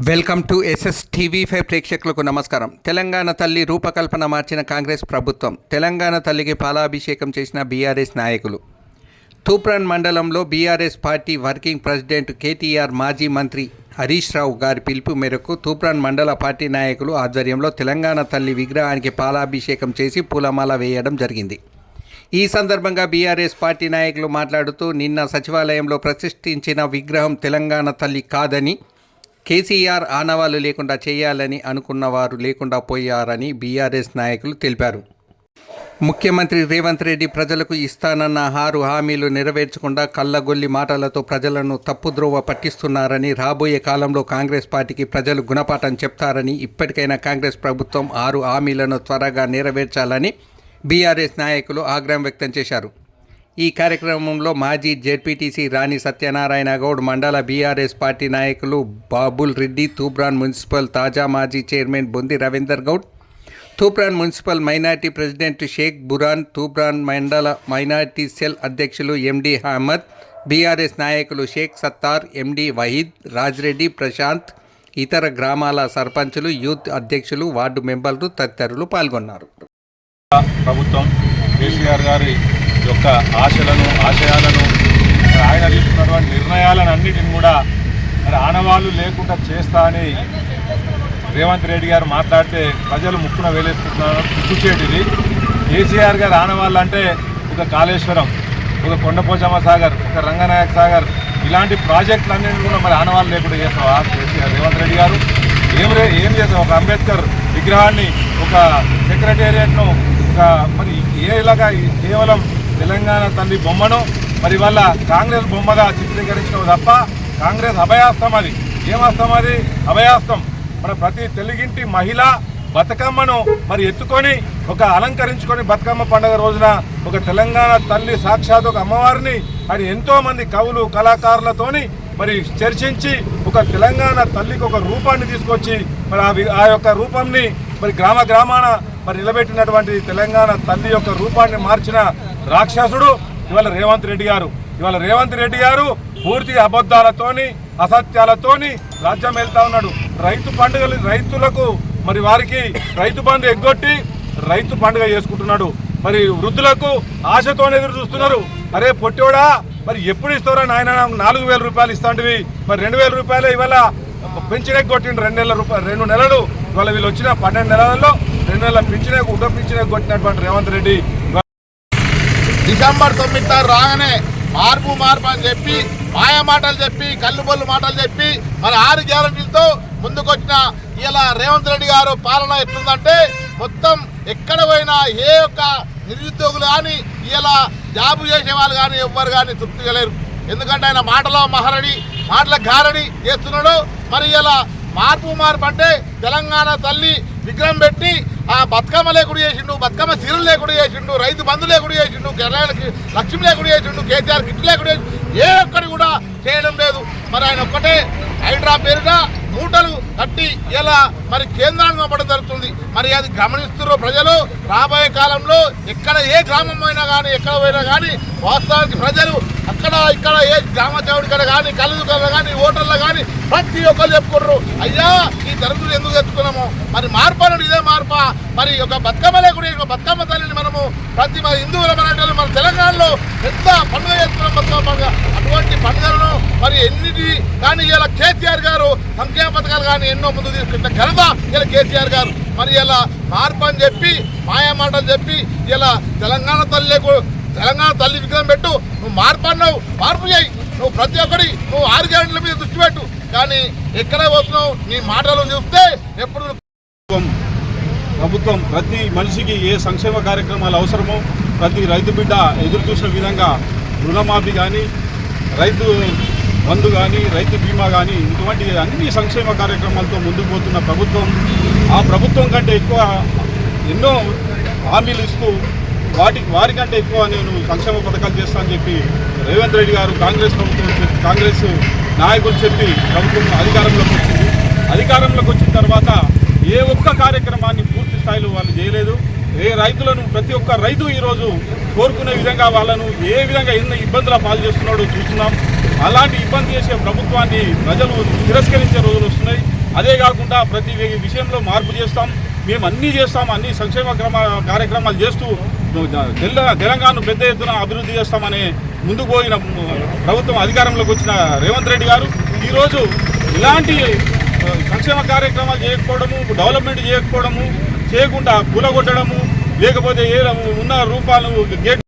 Welcome to SSTV5 ప్రేక్షకులకు నమస్కారం. తెలంగాణ తల్లి రూపకల్పన మార్చిన కాంగ్రెస్ ప్రభుత్వం. తెలంగాణ తల్లికి పాలాభిషేకం చేసిన బీఆర్ఎస్ నాయకులు. తూప్రాన్ మండలంలో BRS party working president KTR, మాజీ మంత్రి హరీష్ రావు గారి పిలుపు మేరకు తూప్రాన్ మండల పార్టీ నాయకులు ఆధ్వర్యంలో తెలంగాణ తల్లి విగ్రహానికి పాలాభిషేకం చేసి పూలమాల వేయడం జరిగింది. ఈ సందర్భంగా బీఆర్ఎస్ పార్టీ నాయకులు మాట్లాడుతూ, నిన్న సచివాలయంలో ప్రతిష్ఠించిన విగ్రహం తెలంగాణ తల్లి కాదని, కేసీఆర్ ఆనవాళ్లు లేకుండా చేయాలని అనుకున్నవారు లేకుండా పోయారని బీఆర్ఎస్ నాయకులు తెలిపారు. ముఖ్యమంత్రి రేవంత్ రెడ్డి ప్రజలకు ఇస్తానన్న 6 హామీలు నెరవేర్చకుండా కళ్ళగొల్లి మాటలతో ప్రజలను తప్పుద్రోవ పట్టిస్తున్నారని, రాబోయే కాలంలో కాంగ్రెస్ పార్టీకి ప్రజలు గుణపాఠం చెప్తారని, ఇప్పటికైనా కాంగ్రెస్ ప్రభుత్వం 6 హామీలను త్వరగా నెరవేర్చాలని బీఆర్ఎస్ నాయకులు ఆగ్రహం వ్యక్తం చేశారు. ఈ కార్యక్రమంలో మాజీ జెడ్పీటీసీ రాణి సత్యనారాయణ గౌడ్, మండల బీఆర్ఎస్ పార్టీ నాయకులు బాబుల్ రెడ్డి, తూప్రాన్ మున్సిపల్ తాజా మాజీ chairman Bondi Ravinder Goud, Toopran municipal minority president Shaik Buran, Toopran మండల మైనార్టీ సెల్ అధ్యక్షులు ఎండి అహ్మద్, బీఆర్ఎస్ నాయకులు షేక్ సత్తార్, ఎండి వహీద్, రాజ్రెడ్డి, ప్రశాంత్, ఇతర గ్రామాల సర్పంచులు, యూత్ అధ్యక్షులు, వార్డు మెంబర్లు తదితరులు పాల్గొన్నారు. ప్రభుత్వం కేసీఆర్ గారి యొక్క ఆశయాలను ఆయన తీసుకున్నటువంటి నిర్ణయాలను అన్నిటిని కూడా మరి ఆనవాళ్ళు లేకుండా చేస్తా అని రేవంత్ రెడ్డి గారు మాట్లాడితే ప్రజలు ముక్కున వేలేసుకుంటున్నారు. సిగ్గుచేటిది. కేసీఆర్ గారు ఆనవాళ్ళు అంటే ఒక కాళేశ్వరం, ఒక కొండపోచమ్మ సాగర్, ఒక రంగనాయక సాగర్, ఇలాంటి ప్రాజెక్టులన్నింటినీ కూడా మరి ఆనవాళ్ళు లేకుండా చేస్తావా కేసీఆర్ రేవంత్ రెడ్డి గారు? ఏం చేస్తావు? ఒక అంబేద్కర్ విగ్రహాన్ని, ఒక సెక్రటేరియట్ను, ఒక మరి ఇలాగా కేవలం తెలంగాణ తల్లి బొమ్మను మరి వల్ల కాంగ్రెస్ బొమ్మగా చిత్రీకరించడం తప్ప కాంగ్రెస్ అభయాస్తం. అది ఏమస్తం? అది అభయాస్తం. మన ప్రతి తెలుగింటి మహిళ బతుకమ్మను మరి ఎత్తుకొని ఒక అలంకరించుకొని బతుకమ్మ పండుగ రోజున ఒక తెలంగాణ తల్లి సాక్షాత్ ఒక అమ్మవారిని మరి ఎంతోమంది కవులు కళాకారులతోని మరి చర్చించి ఒక తెలంగాణ తల్లికి ఒక రూపాన్ని తీసుకొచ్చి మరి ఆ యొక్క రూపంని మరి గ్రామాన మరి నిలబెట్టినటువంటి తెలంగాణ తల్లి యొక్క రూపాన్ని మార్చిన రాక్షసుడు ఇవాళ రేవంత్ రెడ్డి గారు. ఇవాళ రేవంత్ రెడ్డి గారు పూర్తి అబద్ధాలతోని అసత్యాలతోని రాజ్యం వెళ్తా ఉన్నాడు. రైతులకు మరి వారికి రైతు బంధు ఎగ్గొట్టి రైతు పండుగ చేసుకుంటున్నాడు. మరి వృద్ధులకు ఆశతోనే ఎదురు చూస్తున్నారు. అరే పొట్టోడా, మరి ఎప్పుడు ఇస్తారా నాయన? 4,000 రూపాయలు ఇస్తాంటివి, మరి 2,000 రూపాయలు ఇవాళ పెన్షన్ ఎగ్గొట్టిండు. 2 నెలలు ఇవాళ వీళ్ళు వచ్చిన 12 నెలలలో 2 నెలల పింఛన్ కొట్టినటువంటి రేవంత్ రెడ్డి డిసెంబర్ 9 రాగానే మార్పు అని చెప్పి మాయ మాటలు చెప్పి కల్లుబొల్లు మాటలు చెప్పి మరి 6 గ్యారంటీలతో ముందుకొచ్చిన ఇలా రేవంత్ రెడ్డి గారు పాలన ఎట్లుందంటే మొత్తం ఎక్కడ పోయినా ఏ ఒక్క నిరుద్యోగులు కానీ ఇలా జాబు చేసే వాళ్ళు కానీ ఎవ్వరు కానీ తృప్తిగా లేరు. ఎందుకంటే ఆయన మాటల గారడి చేస్తున్నాడు. మరి ఇలా మార్పు అంటే తెలంగాణ తల్లి విగ్రహం పెట్టి ఆ బతుకమ్మ లేకుండా చేసిండు, బతుకమ్మ సీరలు లేకుండా చేసిండు, రైతు బంధు లేకుండా చేసిండు, కేరళకి లక్ష్మి లేకుండా చేసిండు, కేసీఆర్ కిట్లు లేకుండా ఏ ఒక్కటి కూడా చేయడం లేదు. మరి ఆయన ఒక్కటే హైడ్రా పేరుగా మూటలు కట్టి ఇలా మరి కేంద్రాన్ని పంపడం జరుగుతుంది. మరి అది గమనిస్తున్నారు ప్రజలు. రాబోయే కాలంలో ఎక్కడ ఏ గ్రామం అయినా కానీ ఎక్కడ పోయినా కానీ వాస్తవానికి ప్రజలు ఇక్కడ ఏ గ్రామ చౌడికడ కానీ కళ్ళుకడ కానీ ఓటర్లు కానీ ప్రతి ఒక్కరు చెప్పుకుంటారు, అయ్యా ఈ దరిద్రులు ఎందుకు తెచ్చుకున్నాము? మరి మార్పు అనేది ఇదే మార్పా? మరి ఒక బతుకమ్మ లేకుండా బతుకమ్మ తల్లిని మనము ప్రతి హిందువుల మన తెలంగాణలో పెద్ద పండుగ చేసుకున్నాం, బతుకమ్మ పండుగ. అటువంటి పండుగలను మరి ఎన్నిటి కానీ ఇలా కేసీఆర్ గారు సంక్షేమ పథకాలు కానీ ఎన్నో ముందు తీసుకుంటే ఘనత ఇలా కేసీఆర్ గారు. మరి ఇలా మార్పు అని చెప్పి మాయా మాటలు చెప్పి ఇలా తెలంగాణ తల్లి విగ్రహం పెట్టు, నువ్వు మార్పు చేయి, నువ్వు ప్రతి ఒక్కరి నువ్వు 6 గ్యారెంటీల మీద దృష్టి పెట్టు. కానీ ఎక్కడ పోతున్నావు? నీ మాటలు చూస్తే ఎప్పుడు ప్రభుత్వం ప్రతి మనిషికి ఏ సంక్షేమ కార్యక్రమాలు అవసరమో ప్రతి రైతు బిడ్డ ఎదురు చూసిన విధంగా రుణమాఫీ కానీ, రైతు బంధు కానీ, రైతు బీమా కానీ, ఇటువంటి అన్ని సంక్షేమ కార్యక్రమాలతో ముందుకు పోతున్న ప్రభుత్వం, ఆ ప్రభుత్వం కంటే ఎక్కువ ఎన్నో హామీలు ఇస్తూ వారికంటే ఎక్కువ నేను సంక్షేమ పథకాలు చేస్తానని చెప్పి రేవంత్ రెడ్డి గారు కాంగ్రెస్ నాయకులు చెప్పి ప్రభుత్వం అధికారంలోకి వచ్చిన తర్వాత ఏ ఒక్క కార్యక్రమాన్ని పూర్తి స్థాయిలో వాళ్ళు చేయలేదు. రైతులను ప్రతి ఒక్క రైతు ఈరోజు కోరుకునే విధంగా వాళ్ళను ఏ విధంగా ఎన్ని ఇబ్బందుల పాలు చేస్తున్నాడో చూస్తున్నాం. అలాంటి ఇబ్బంది చేసే ప్రభుత్వాన్ని ప్రజలు తిరస్కరించే రోజులు వస్తున్నాయి. అదే కాకుండా ప్రతి విషయంలో మార్పు చేస్తాం, మేము అన్నీ చేస్తాం, అన్ని సంక్షేమ కార్యక్రమాలు చేస్తూ తెలంగాణను పెద్ద ఎత్తున అభివృద్ధి చేస్తామని ముందుకు పోయిన ప్రభుత్వం అధికారంలోకి వచ్చిన రేవంత్ రెడ్డి గారు ఈరోజు ఇలాంటి సంక్షేమ కార్యక్రమాలు చేయకపోవడము, డెవలప్మెంట్ చేయకపోవడము, చేయకుండా కూలగొట్టడము, లేకపోతే ఏ ఉన్న రూపాలు గేట్